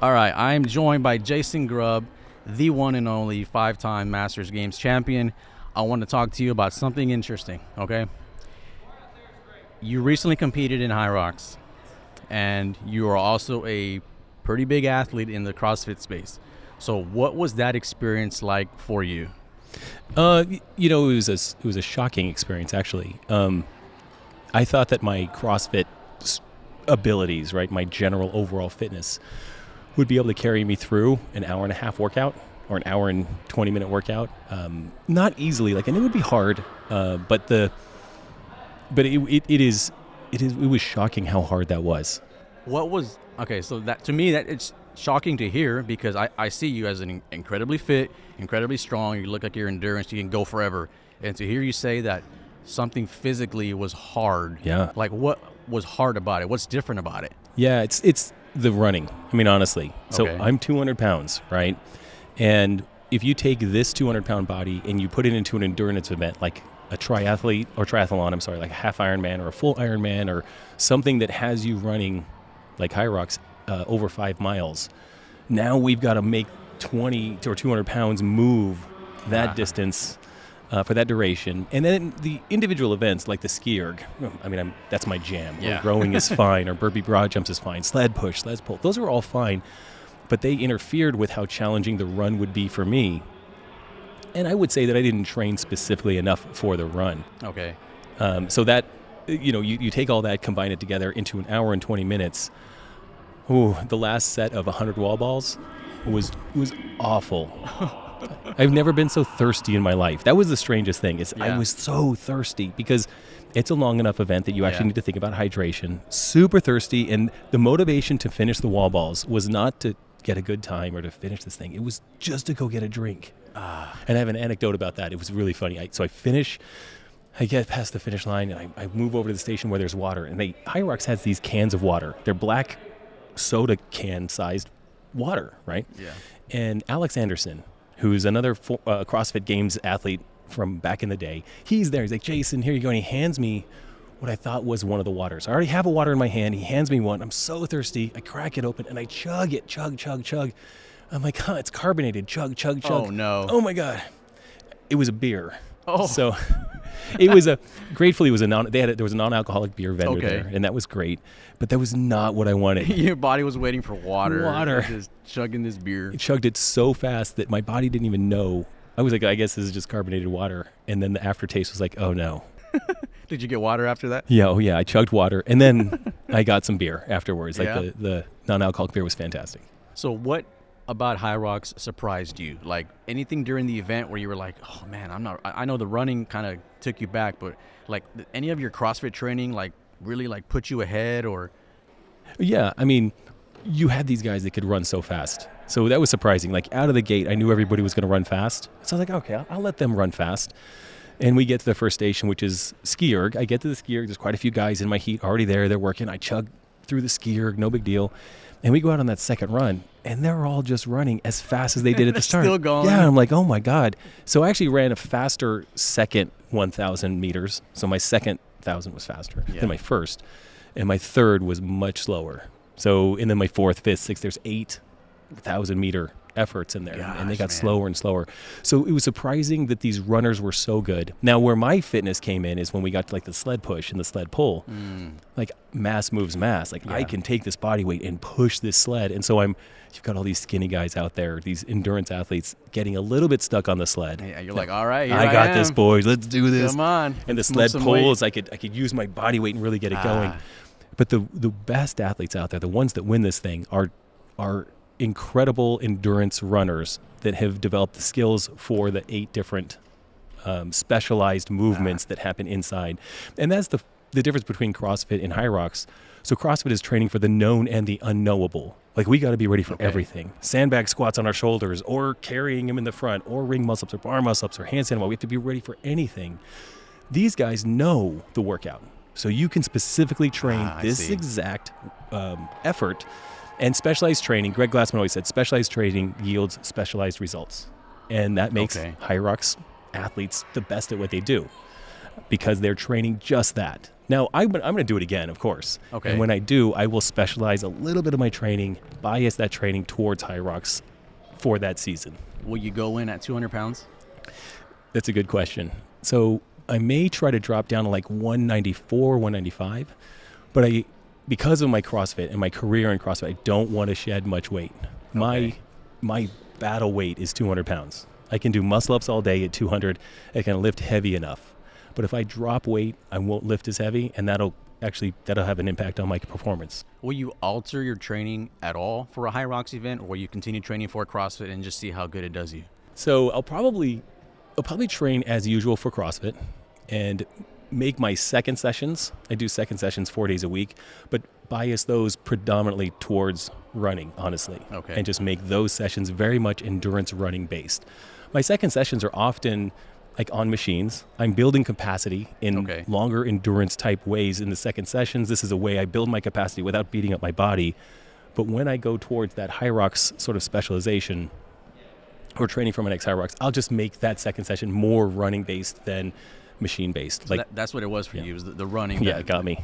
All right, I'm joined by Jason Grubb, the one and only 5-time Masters Games champion. I want to talk to you about something interesting, okay? You recently competed in HYROX, and you are also a pretty big athlete in the CrossFit space. So what was that experience like for you? It was a shocking experience, actually. I thought that my CrossFit abilities, right, my general overall fitness, would be able to carry me through an hour and a half workout or an hour and 20-minute workout. Not easily, and it would be hard, but it was shocking how hard that was. So that to me, that it's shocking to hear because I see you as an incredibly fit, incredibly strong. You look like your endurance, you can go forever. And to hear you say that something physically was hard, Yeah. like what was hard about it? What's different about it? Yeah, it's the running. I mean, honestly. So Okay. I'm 200 pounds, right? And if you take this 200-pound body and you put it into an endurance event like a triathlon, like a half Ironman or a full Ironman or something that has you running like HYROX over 5 miles, now we've got to make 20 or 200 pounds move that distance for that duration. And then the individual events like the ski erg, that's my jam. Yeah. Or rowing is fine, or burpee broad jumps is fine, sled push, sled pull. Those are all fine, but they interfered with how challenging the run would be for me. And I would say that I didn't train specifically enough for the run. Okay. So that, you take all that, combine it together into an hour and 20 minutes. Ooh, the last set of 100 wall balls was awful. I've never been so thirsty in my life. That was the strangest thing. I was so thirsty because it's a long enough event that you actually need to think about hydration. Super thirsty, and the motivation to finish the wall balls was not to get a good time or to finish this thing. It was just to go get a drink. And I have an anecdote about that. It was really funny. So I get past the finish line, and I move over to the station where there's water. And HYROX has these cans of water. They're black soda can-sized water, right? Yeah. And Alex Anderson, who's another CrossFit Games athlete from back in the day, he's there. He's like, Jason, here you go. And he hands me what I thought was one of the waters. I already have a water in my hand. He hands me one. I'm so thirsty. I crack it open, and I chug it. Chug, chug, chug. I'm like, it's carbonated. Chug, chug, chug. Oh, no. Oh, my God. It was a beer. Oh. So gratefully, there was a non-alcoholic beer vendor there, and that was great. But that was not what I wanted. Your body was waiting for water. Water. Just chugging this beer. It chugged it so fast that my body didn't even know. I was like, I guess this is just carbonated water. And then the aftertaste was like, oh, no. Did you get water after that? Yeah, I chugged water. And then I got some beer afterwards. Yeah. The non-alcoholic beer was fantastic. So what about HYROX surprised you? Like anything during the event where you were like, oh man, I know the running kind of took you back, but like any of your CrossFit training like really like put you ahead or? Yeah, I mean, you had these guys that could run so fast. So that was surprising. Like out of the gate, I knew everybody was going to run fast. So I was like, okay, I'll let them run fast. And we get to the first station, which is ski erg. I get to the ski erg. There's quite a few guys in my heat already there. They're working. I chug through the ski erg, no big deal. And we go out on that second run, and they're all just running as fast as they did at the start. Still going. Yeah, I'm like, oh my God. So I actually ran a faster second 1,000 meters. So my second 1,000 was faster than my first, and my third was much slower. So, and then my fourth, fifth, sixth, there's 8,000 meter efforts in there, and they got slower and slower. So it was surprising that these runners were so good. Now, where my fitness came in is when we got to like the sled push and the sled pull. Like mass moves mass. Like I can take this body weight and push this sled. And so you've got all these skinny guys out there, these endurance athletes getting a little bit stuck on the sled. Yeah, you're like, all right, I got this, boys. Let's do this. Come on. And the sled pulls, I could use my body weight and really get it going. But the best athletes out there, the ones that win this thing, are incredible endurance runners that have developed the skills for the 8 different specialized movements that happen inside. And that's the difference between CrossFit and HYROX. So CrossFit is training for the known and the unknowable. Like we got to be ready for everything. Sandbag squats on our shoulders, or carrying them in the front, or ring muscle-ups, or bar muscle-ups, or handstand. We have to be ready for anything. These guys know the workout. So you can specifically train this exact effort. And specialized training, Greg Glassman always said, specialized training yields specialized results. And that makes HYROX athletes the best at what they do. because they're training just that. Now, I'm going to do it again, of course. Okay. And when I do, I will specialize a little bit of my training, bias that training towards HYROX for that season. Will you go in at 200 pounds? That's a good question. So I may try to drop down to like 194, 195, but because of my CrossFit and my career in CrossFit, I don't want to shed much weight. Okay. My battle weight is 200 pounds. I can do muscle ups all day at 200. I can lift heavy enough. But if I drop weight, I won't lift as heavy, and that'll have an impact on my performance. Will you alter your training at all for a HYROX event, or will you continue training for CrossFit and just see how good it does you? So I'll probably train as usual for CrossFit and make my second sessions. I do second sessions 4 days a week, but bias those predominantly towards running, honestly. Okay. And just make those sessions very much endurance running based. My second sessions are often like on machines. I'm building capacity in longer endurance type ways in the second sessions. This is a way I build my capacity without beating up my body. But when I go towards that HYROX sort of specialization or training from an ex-HYROX, I'll just make that second session more running based than machine based. So that's what it was for you, was the running. Yeah, it got me.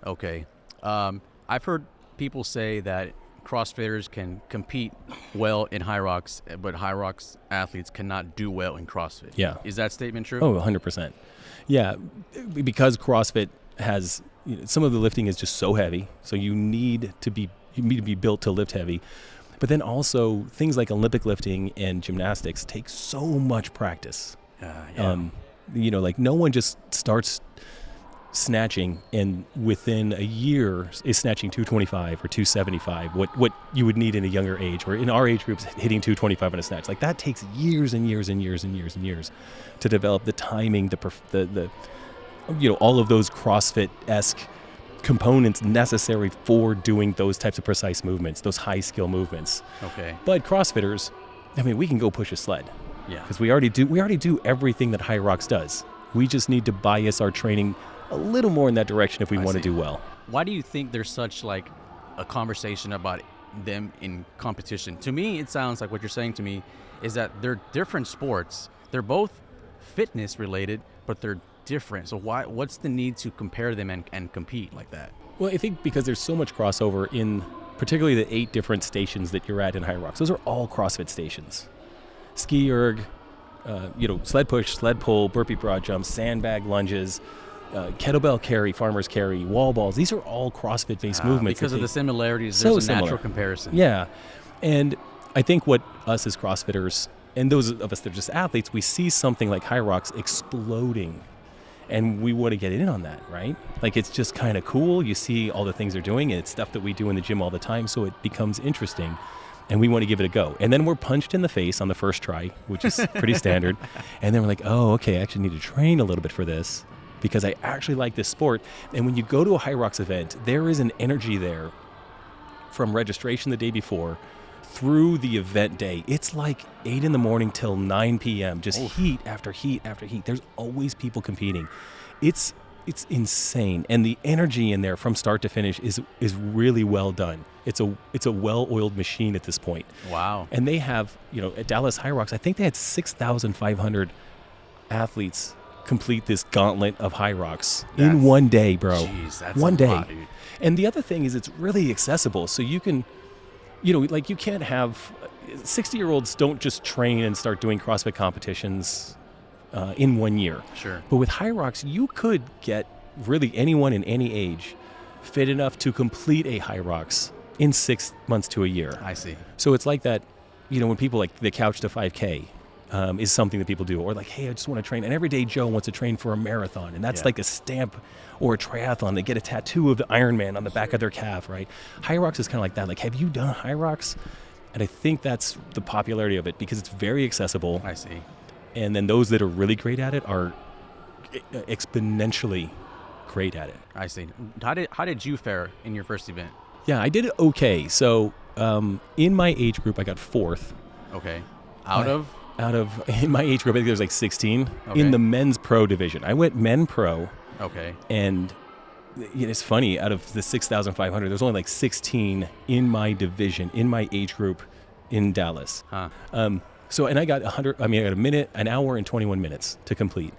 Okay. I've heard people say that CrossFitters can compete well in HYROX, but HYROX athletes cannot do well in CrossFit. Yeah. Is that statement true? Oh, 100%. Yeah, because CrossFit has, some of the lifting is just so heavy, so you need to be built to lift heavy. But then also things like Olympic lifting and gymnastics take so much practice. Like no one just starts snatching and within a year is snatching 225 or 275, what you would need in a younger age, or in our age groups hitting 225 on a snatch. Like that takes years and years and years and years and years to develop the timing, the all of those CrossFit-esque components necessary for doing those types of precise movements, those high skill movements. Okay. But CrossFitters, I mean, we can go push a sled. Yeah. Because we already do everything that HYROX does. We just need to bias our training a little more in that direction if we want to do well. Why do you think there's such like a conversation about them in competition? To me, it sounds like what you're saying to me is that they're different sports. They're both fitness related, but they're different. So what's the need to compare them and compete like that? Well, I think because there's so much crossover in particularly the 8 different stations that you're at in HYROX. Those are all CrossFit stations. Ski erg, sled push, sled pull, burpee broad jumps, sandbag lunges, kettlebell carry, farmer's carry, wall balls. These are all CrossFit-based movements. Because of the similarities, there's a natural comparison. Yeah. And I think what us as CrossFitters, and those of us that are just athletes, we see something like HYROX exploding, and we want to get in on that, right? Like, it's just kind of cool. You see all the things they're doing, and it's stuff that we do in the gym all the time, so it becomes interesting. And we want to give it a go. And then we're punched in the face on the first try, which is pretty standard. And then we're like, oh, okay, I actually need to train a little bit for this because I actually like this sport. And when you go to a HYROX event, there is an energy there from registration the day before through the event day. It's like 8 in the morning till 9 p.m., just heat after heat after heat. There's always people competing. It's insane. And the energy in there from start to finish is really well done. It's a well-oiled machine at this point. Wow. And they have, at Dallas HYROX, I think they had 6,500 athletes complete this gauntlet of HYROX in one day, bro. Jeez, that's one a day. lot, dude. And the other thing is it's really accessible. So you can, you can't have 60-year-olds don't just train and start doing CrossFit competitions in 1 year. Sure. But with HYROX, you could get really anyone in any age fit enough to complete a HYROX in 6 months to a year. I see. So it's like that, when people like the couch to 5K is something that people do, or like, hey, I just want to train. And everyday Joe wants to train for a marathon, and that's like a stamp, or a triathlon. They get a tattoo of the Ironman on the back of their calf, right? HYROX is kind of like that. Like, have you done HYROX? And I think that's the popularity of it because it's very accessible. I see. And then those that are really great at it are exponentially great at it. I see. How did you fare in your first event? Yeah, I did okay. So in my age group, I got 4th. Okay. Out of in my age group, I think there was like 16 Okay. in the men's pro division. I went men pro. Okay. And it's funny, out of the 6,500, there's only like 16 in my division, in my age group in Dallas. Huh. So, and I got I got a minute, an hour and 21 minutes to complete.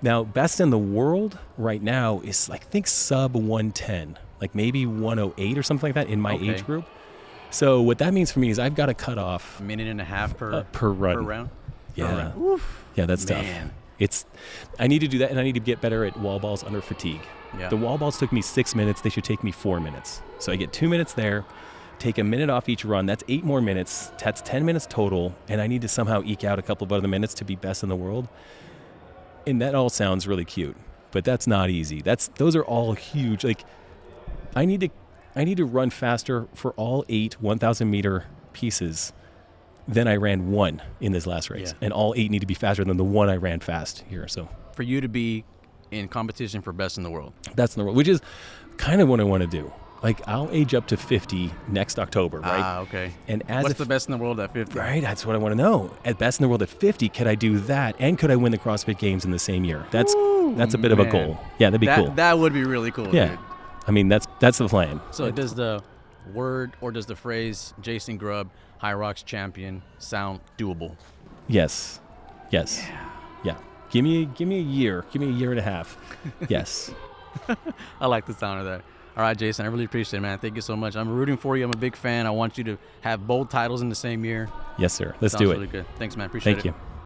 Now, best in the world right now is, I think, sub 110, like maybe 108 or something like that in my age group. So what that means for me is I've got to cut off a minute and a half per run. Per round? Yeah. Oof. Yeah, that's Man. tough. I need to do that, and I need to get better at wall balls under fatigue. Yeah. The wall balls took me 6 minutes. They should take me 4 minutes. So I get 2 minutes there, take a minute off each run. That's 8 more minutes. That's 10 minutes total, and I need to somehow eke out a couple of other minutes to be best in the world. And that all sounds really cute, but that's not easy. Those are all huge. Like, I need to run faster for all 8 1,000-meter pieces than I ran one in this last race. Yeah. And all 8 need to be faster than the one I ran fast here. So for you to be in competition for best in the world. That's in the world, which is kind of what I want to do. Like, I'll age up to 50 next October, right? Ah, okay. And what's the best in the world at 50? Right, that's what I want to know. At best in the world at 50, could I do that? And could I win the CrossFit Games in the same year? That's a bit of a goal. Yeah, that'd be cool. That would be really cool, yeah. dude. I mean, that's the plan. So does the word or does the phrase Jason Grubb, HYROX champion, sound doable? Yes. Yeah. Give me a year. Give me a year and a half. Yes. I like the sound of that. All right, Jason, I really appreciate it, man. Thank you so much. I'm rooting for you. I'm a big fan. I want you to have both titles in the same year. Yes, sir. Let's Sounds do it. really good. Thanks, man. Appreciate it. Thank you.